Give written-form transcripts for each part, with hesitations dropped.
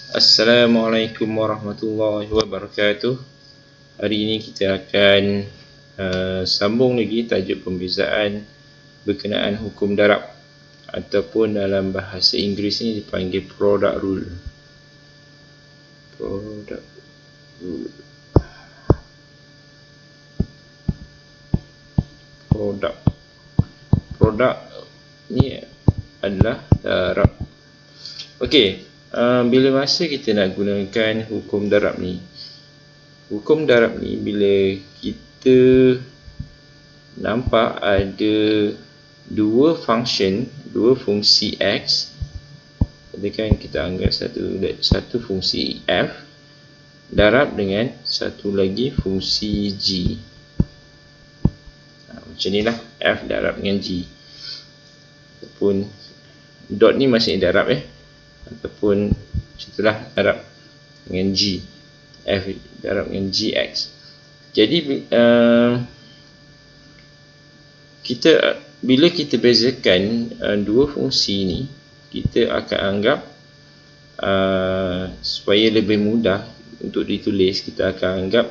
Assalamualaikum warahmatullahi wabarakatuh. Hari ini kita akan sambung lagi tajuk pembezaan berkenaan hukum darab, ataupun dalam bahasa Inggeris ni dipanggil product rule. Product rule. Produk ni adalah darab. Okey, bila masa kita nak gunakan hukum darab ni, bila kita nampak ada dua fungsi X, katakan kita anggap satu fungsi F darab dengan satu lagi fungsi G. Macam ni lah, F darab dengan G, ataupun dot ni maksudnya darab ataupun contohlah darab dengan G, F darab dengan GX. Jadi bila kita bezakan dua fungsi ni, kita akan anggap supaya lebih mudah untuk ditulis, kita akan anggap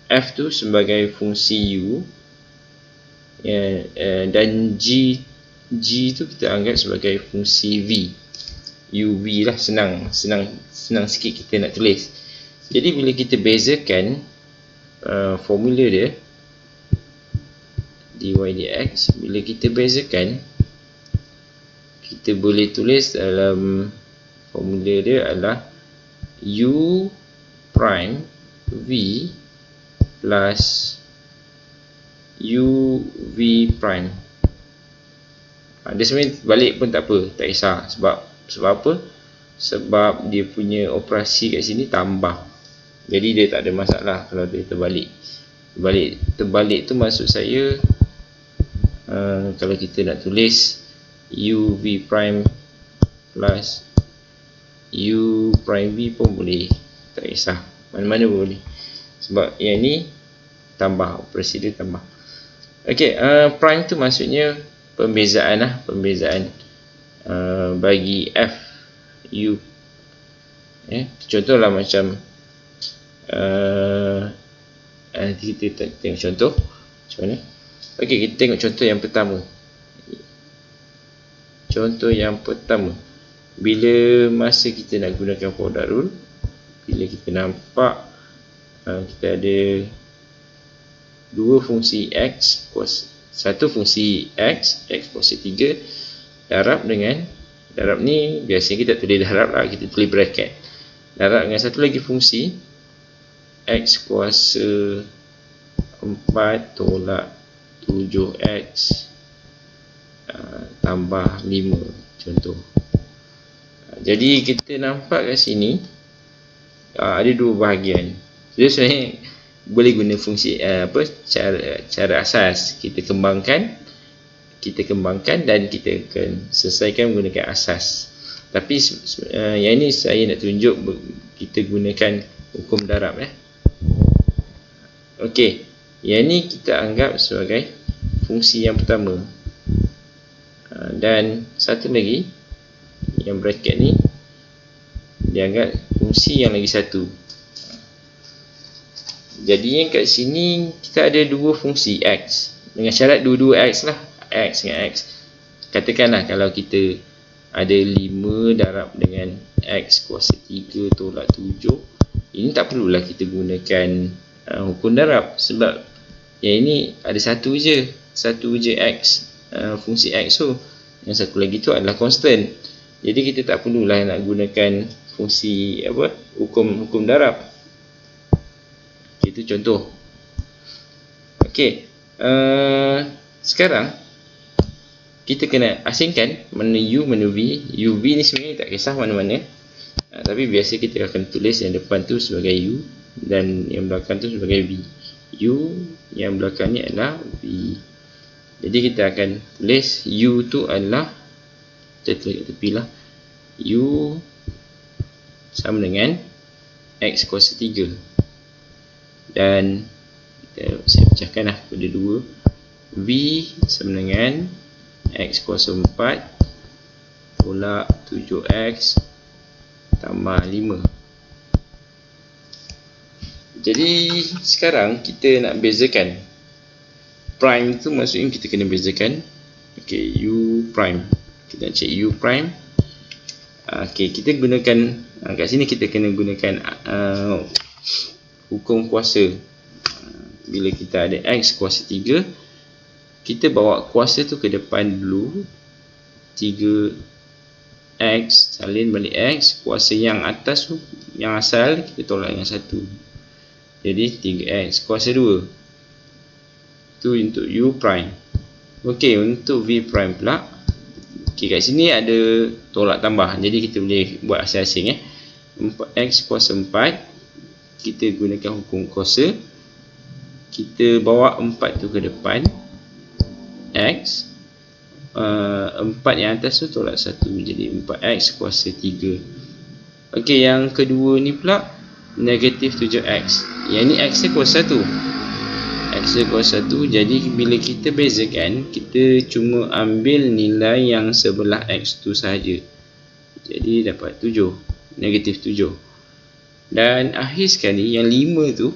F tu sebagai fungsi U, dan G tu kita anggap sebagai fungsi V. UV lah, senang sikit kita nak tulis. Jadi bila kita bezakan formula dia dy dx, bila kita bezakan, kita boleh tulis dalam formula dia adalah U prime V plus UV prime. Dia sebenarnya balik pun tak apa, tak kisah. Sebab apa? Sebab dia punya operasi kat sini tambah. Jadi dia tak ada masalah kalau dia terbalik. Terbalik tu maksud saya, kalau kita nak tulis UV prime plus U prime V pun boleh, tak kisah, mana-mana pun boleh. Sebab yang ni tambah, operasi dia tambah. Okey, prime tu maksudnya pembezaan lah, bagi F U. Contohlah macam nanti kita tengok contoh macam mana. Okey, kita tengok contoh yang pertama. Bila masa kita nak gunakan product rule, bila kita nampak kita ada dua fungsi X, satu fungsi X kuasa 3 darab ni biasanya kita tulis darab lah, kita tulis bracket, darab dengan satu lagi fungsi X kuasa 4 tolak 7X tambah 5, contoh. Jadi kita nampak kat sini ada dua bahagian. Jadi sebenarnya boleh guna fungsi cara asas, kita kembangkan dan kita akan selesaikan menggunakan asas. Tapi yang ini saya nak tunjuk kita gunakan hukum darab. Okey, yang ini kita anggap sebagai fungsi yang pertama, dan satu lagi yang bracket ni dianggap fungsi yang lagi satu. Jadi yang kat sini kita ada dua fungsi X, dengan syarat dua-dua X lah, X dengan X. Katakanlah kalau kita ada 5 darab dengan X kuasa 3 tolak 7, ini tak perlulah kita gunakan hukum darab, sebab yang ini ada satu je X, fungsi X tu. Yang satu lagi tu adalah constant. Jadi kita tak perlulah nak gunakan fungsi hukum darab. Itu contoh. Okey, sekarang kita kena asingkan mana U mana V. UV ni sebenarnya tak kisah mana-mana, tapi biasa kita akan tulis yang depan tu sebagai U dan yang belakang tu sebagai V. U yang belakang ni adalah V. Jadi kita akan tulis U tu adalah, kita tulis kat tepi lah, U sama dengan X kuasa 3, dan saya pecahkan lah pada 2. V sama dengan X kuasa 4 tolak 7X tambah 5. Jadi sekarang kita nak bezakan. Prime tu maksudnya kita kena bezakan. Okey, U prime. Kita nak cek U prime. Okey, kita gunakan kat sini kita kena gunakan hukum kuasa. Bila kita ada X kuasa 3, kita bawa kuasa tu ke depan dulu. 3X salin balik X. Kuasa yang atas tu, yang asal, kita tolak dengan 1. Jadi 3X kuasa 2. Itu untuk U prime. Okey, untuk V prime pula. Okey, kat sini ada tolak tambah. Jadi kita boleh buat asing-asing 4X kuasa 4. Kita gunakan hukum kuasa. Kita bawa 4 tu ke depan X. 4 yang atas tu tolak 1. Jadi 4X kuasa 3. Okey, yang kedua ni pula negatif 7X. Yang ni X dia kuasa 1. X dia kuasa 1. Jadi bila kita bezakan, kita cuma ambil nilai yang sebelah X tu sahaja. Jadi dapat 7. Negatif 7. Dan akhir sekali yang 5 tu,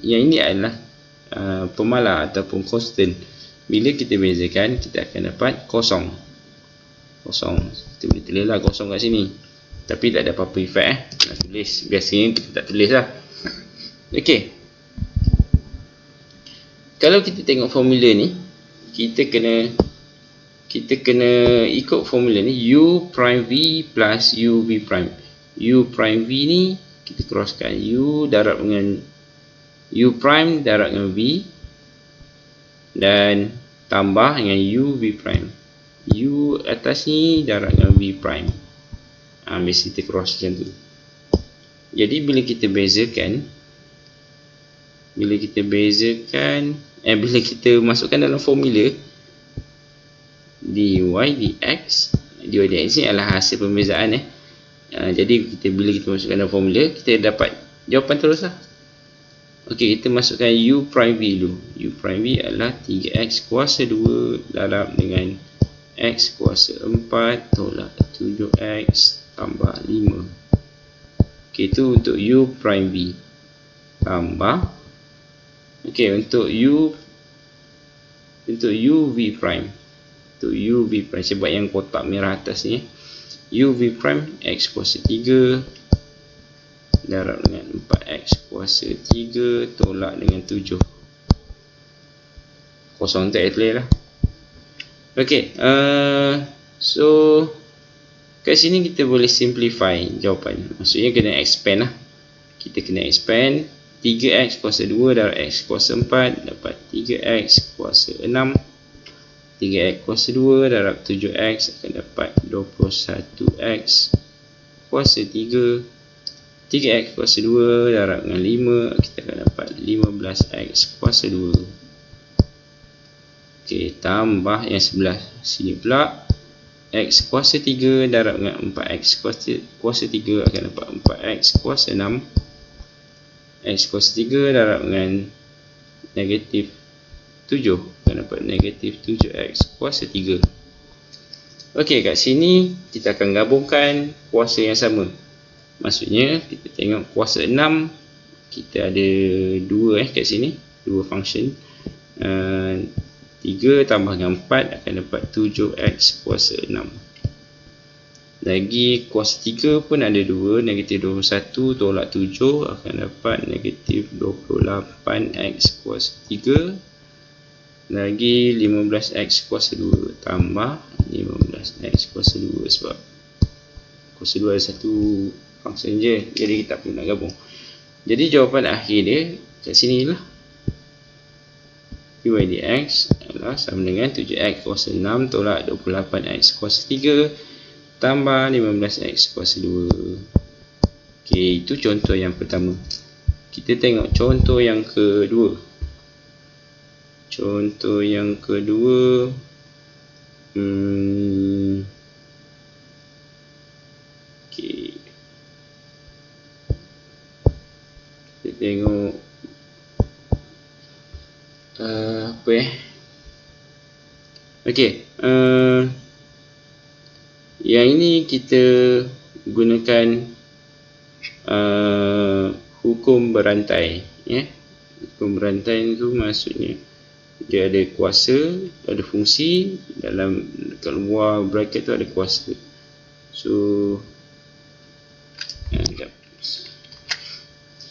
yang ini adalah pemalar ataupun constant. Bila kita bezakan, kita akan dapat kosong. Kosong. Kita boleh tulis lah kosong kat sini. Tapi tak ada apa-apa efek nak tulis. Biasanya kita tak tulis lah. Okey. Kalau kita tengok formula ni, kita kena ikut formula ni. U prime V plus U V prime. U prime V ni kita crosskan. U darab dengan U prime darab dengan V. Dan tambah dengan U V prime. U atas ni darab dengan V prime. Biasa kita cross macam tu. Jadi bila kita masukkan dalam formula dy dx ni adalah hasil pembezaan jadi bila kita masukkan dalam formula, kita dapat jawapan terus lah. Okey, kita masukkan U prime V dulu. U prime V adalah 3X kuasa 2 darab dengan X kuasa 4 tolak 7X tambah 5. Okey, itu untuk U prime V. Tambah. Okey, untuk U V prime. Untuk U V prime, saya buat yang kotak merah atas ni. U V prime X kuasa 3 darab dengan 4X kuasa 3 tolak dengan 7. Kosong tak tulis lah. Okey, so kat sini kita boleh simplify jawapan. Maksudnya kena expand lah. Kita kena expand 3X kuasa 2 darab X kuasa 4 dapat 3X kuasa 6. 3X kuasa 2 darab 7X akan dapat 21X kuasa 3. 3X kuasa 2 darab dengan 5, kita akan dapat 15X kuasa 2. Okey, tambah yang sebelah sini pula. X kuasa 3 darab dengan 4X kuasa 3 akan dapat 4X kuasa 6. X kuasa 3 darab dengan negatif 7 akan dapat negatif 7X kuasa 3. Okey, kat sini kita akan gabungkan kuasa yang sama. Maksudnya kita tengok kuasa 6, kita ada 2 kat sini, 2 function. 3 tambah dengan 4 akan dapat 7X kuasa 6. Lagi kuasa 3 pun ada 2, negatif 21 tolak 7 akan dapat negatif 28X kuasa 3. Lagi 15X kuasa 2 tambah 15X kuasa 2, sebab kuasa 2 ada satu function je, jadi kita tak perlu nak gabung. Jadi jawapan akhir dia kat sini lah. dy dx adalah sama dengan 7X kuasa 6 tolak 28X kuasa 3 tambah 15X kuasa 2. Okey, itu contoh yang pertama. Kita tengok contoh yang kedua. Contoh yang kedua, okey, kita tengok okey, yang ini kita gunakan hukum berantai, ya. Hukum berantai itu maksudnya dia ada kuasa, ada fungsi, dalam kat luar bracket tu ada kuasa. So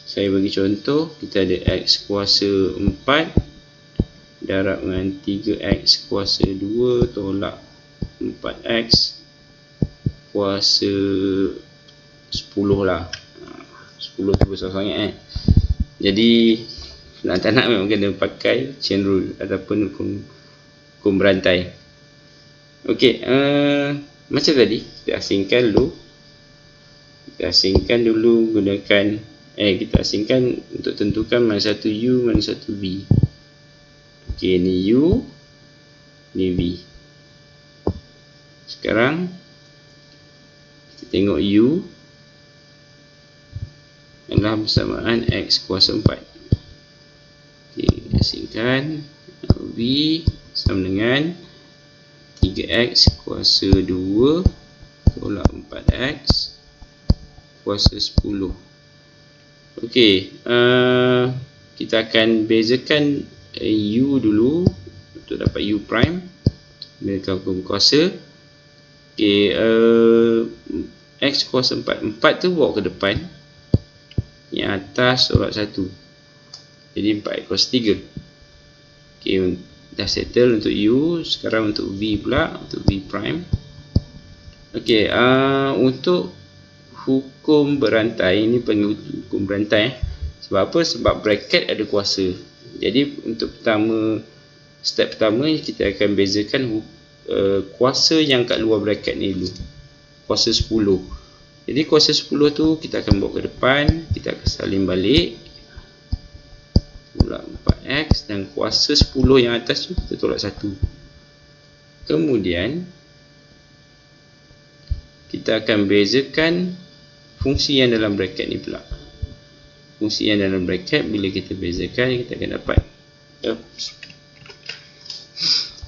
saya bagi contoh, kita ada X kuasa 4 darab dengan 3X kuasa 2 tolak 4X kuasa 10 lah. 10 tu besar sangat Jadi nak tak nak memang kena pakai chain rule ataupun hukum berantai. Okey, macam tadi kita asingkan dulu. Kita asingkan untuk tentukan mana satu U, mana satu V. Okey, ni U, ni V. Sekarang kita tengok U adalah bersamaan X kuasa 4. Okey, asingkan V sama dengan 3X kuasa 2 tolak 4X kuasa 10. Okey, kita akan bezakan U dulu untuk dapat U prime. Gunakan hukum kuasa. Okey, X kuasa 4 tu bawa ke depan, yang atas tolak 1, jadi 4X kuasa 3. Okey, dah settle untuk U. Sekarang untuk V pula, untuk V prime. Okey, untuk hukum berantai, ini panggil hukum berantai. Sebab apa? Sebab bracket ada kuasa. Jadi untuk step pertama kita akan bezakan kuasa yang kat luar bracket ni dulu. Kuasa 10. Jadi kuasa 10 tu kita akan bawa ke depan, kita akan salin balik tolak 4X, dan kuasa 10 yang atas tu kita tolak 1. Kemudian kita akan bezakan fungsi yang dalam bracket ni pula. Fungsi yang dalam bracket bila kita bezakan, kita akan dapat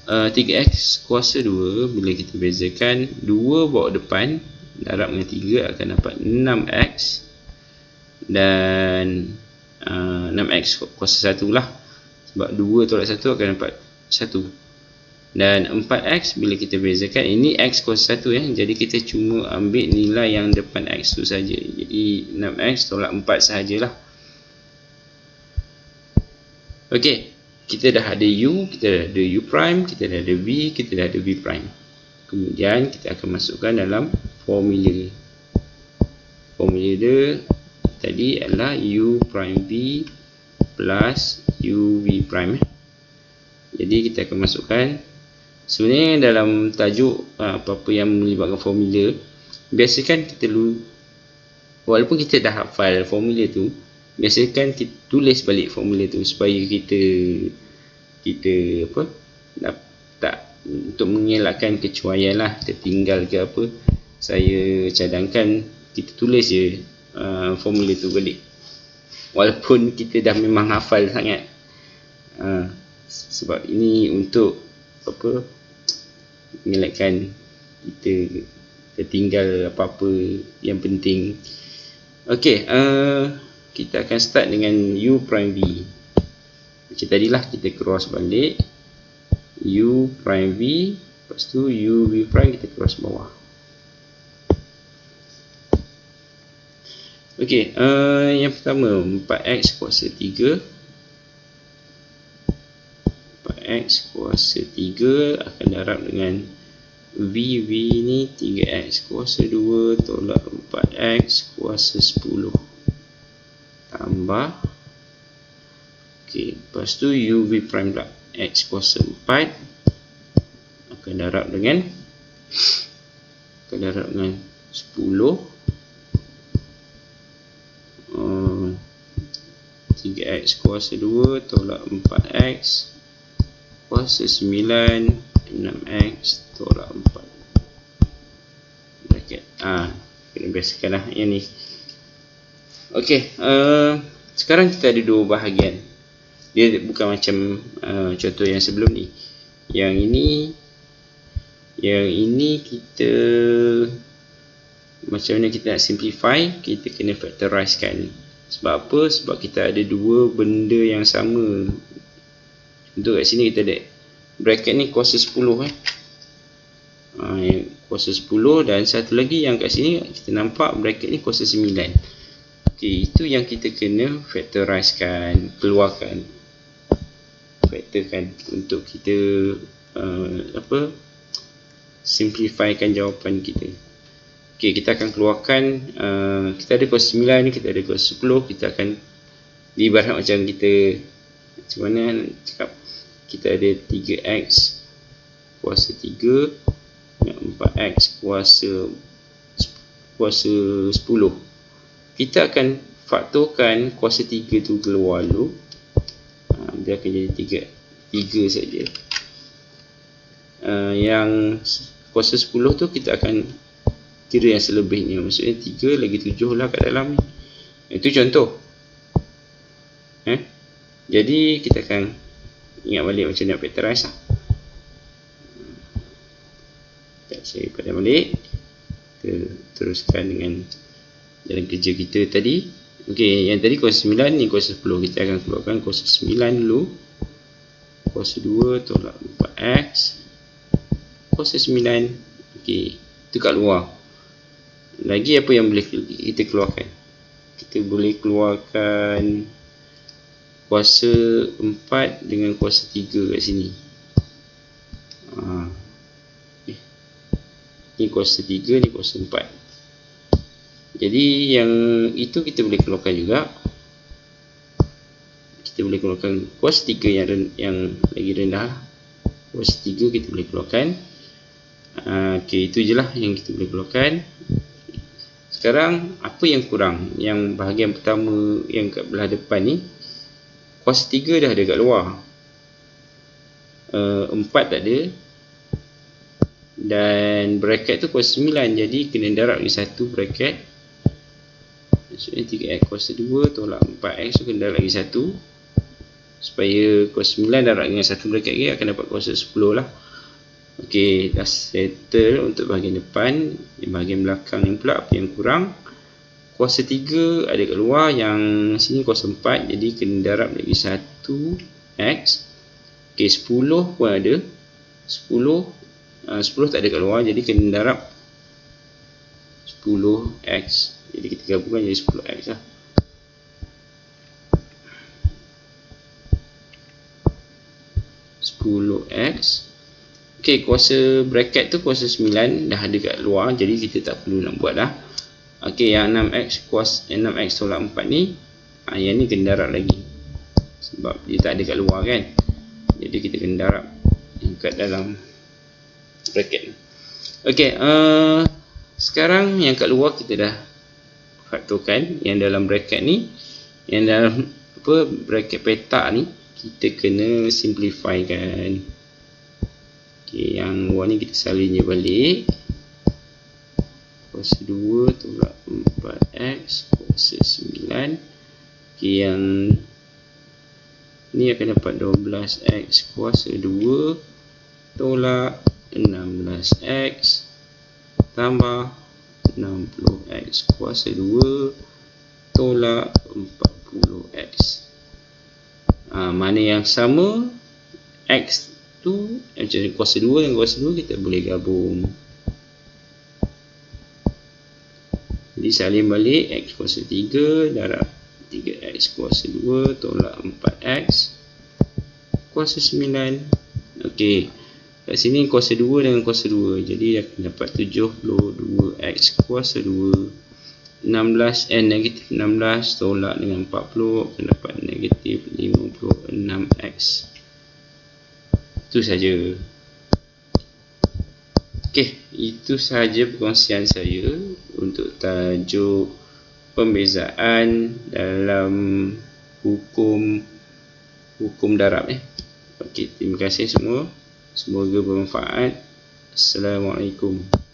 3X kuasa 2. Bila kita bezakan 2 bawa depan, darab dengan 3 akan dapat 6X, dan 6X kuasa 1 lah, sebab 2 tolak 1 akan dapat 1. Dan 4X bila kita bezakan, ini X kuasa 1 ya, jadi kita cuma ambil nilai yang depan X tu saja. Jadi 6X tolak 4 sahajalah. Okey, kita dah ada U, kita dah ada U prime, kita dah ada V, kita dah ada V prime. Kemudian kita akan masukkan dalam formula. Formula dia tadi adalah U prime V plus U V prime. Jadi kita akan masukkan, sebenarnya dalam tajuk apa-apa yang melibatkan formula, biasakan kita walaupun kita dah hafal formula tu, biasakan kita tulis balik formula tu supaya kita tak, untuk mengelakkan kecuaian lah, tertinggal ke apa, saya cadangkan kita tulis je formula tu balik, walaupun kita dah memang hafal sangat. Sebab ini untuk mengelakkan kita tertinggal apa-apa yang penting. Okey, kita akan start dengan U prime V. Macam tadilah, kita cross balik U prime V, lepas tu U V prime kita cross bawah. Okey, yang pertama 4X kuasa 3. 4X kuasa 3 akan darab dengan VV ni 3X kuasa 2 tolak 4X kuasa 10 tambah. Okey, lepas tu UV prime pula, X kuasa 4 akan darab dengan 10 3X kuasa 2 tolak 4X kuasa 9 6X tolak 4 bracket. Kena biasakan lah yang ni. Okey, sekarang kita ada dua bahagian. Dia bukan macam contoh yang sebelum ni. Yang ini kita macam mana kita nak simplify, kita kena factorize kan. Sebab apa? Sebab kita ada dua benda yang sama. Untuk kat sini kita ada bracket ni kuasa 10 kuasa 10, dan satu lagi yang kat sini kita nampak bracket ni kuasa 9. Okey, itu yang kita kena factorize kan, keluarkan, factorkan untuk kita simplifykan jawapan kita. Okey, kita akan keluarkan, kita ada kuasa 9 ni, kita ada kuasa 10, kita akan ibarat macam kita, macam mana nak cakap, kita ada 3x kuasa 3 dan 4x kuasa 10. Kita akan faktorkan kuasa 3 tu keluar dulu. Dia akan jadi 3 saja. Yang kuasa 10 tu kita akan kira yang selebihnya. Maksudnya 3 lagi 7 lah kat dalam ni. Itu contoh. Jadi kita akan ingat balik macam nak factorize lah. Saya pada balik. Kita teruskan dengan jalan kerja kita tadi. Okey, yang tadi kuasa 9, ni kuasa 10. Kita akan keluarkan kuasa 9 dulu. Kuasa 2 tolak 4x. Kuasa 9. Okey, itu kat luar. Lagi apa yang boleh kita keluarkan? Kita boleh keluarkan kuasa 4 dengan kuasa 3 kat sini. Ni kuasa 3, ni kuasa 4. Jadi yang itu kita boleh keluarkan juga. Kita boleh keluarkan kuasa 3 yang lagi rendah. Kuasa 3 kita boleh keluarkan. Okey, itu je lah yang kita boleh keluarkan. Sekarang apa yang kurang? Yang bahagian pertama yang kat belah depan ni, kuasa 3 dah ada kat luar, 4 tak ada, dan bracket tu kuasa 9. Jadi kena darab lagi satu bracket. Maksudnya 3x kuasa 2 tolak 4x tu kena darab lagi satu, supaya kuasa 9 darab dengan satu bracket lagi akan dapat kuasa 10 lah. Okey, dah settle untuk bahagian depan. Di bahagian belakang ni pula apa yang kurang? Kuasa 3 ada kat luar, yang sini kuasa 4. Jadi kena darab lagi 1x. Okey, 10 pun ada. 10 tak ada kat luar, jadi kena darab 10x. Jadi kita gabungkan jadi 10x lah. Okey, kuasa bracket tu kuasa 9 dah ada kat luar, jadi kita tak perlu nak buat dah. Okey, yang 6x kuasa 6x tolak 4 ni, yang ni kena darab lagi sebab dia tak ada kat luar kan. Jadi kita kena darab yang kat dalam bracket. Okey, sekarang yang kat luar kita dah faktorkan. Yang dalam bracket ni, yang dalam bracket petak ni, kita kena simplify kan. Okey, yang luar ni kita salin je balik. Kuasa 2 tolak 4x kuasa 9. Okey, yang ni akan dapat 12x kuasa 2 tolak 16x tambah 60x kuasa 2 tolak 40x. Mana yang sama, x tu macam kuasa 2 dengan kuasa 2 kita boleh gabung. Jadi salin balik x kuasa 3 darab 3x kuasa 2 tolak 4x kuasa 9. Okey, kat sini kuasa 2 dengan kuasa 2, jadi akan dapat 72x kuasa 2. 16 negatif 16 tolak dengan 40 akan dapat negatif 56x. Itu saja. Okey, itu sahaja perkongsian saya untuk tajuk pembezaan dalam hukum darab. Okey, terima kasih semua. Semoga bermanfaat. Assalamualaikum.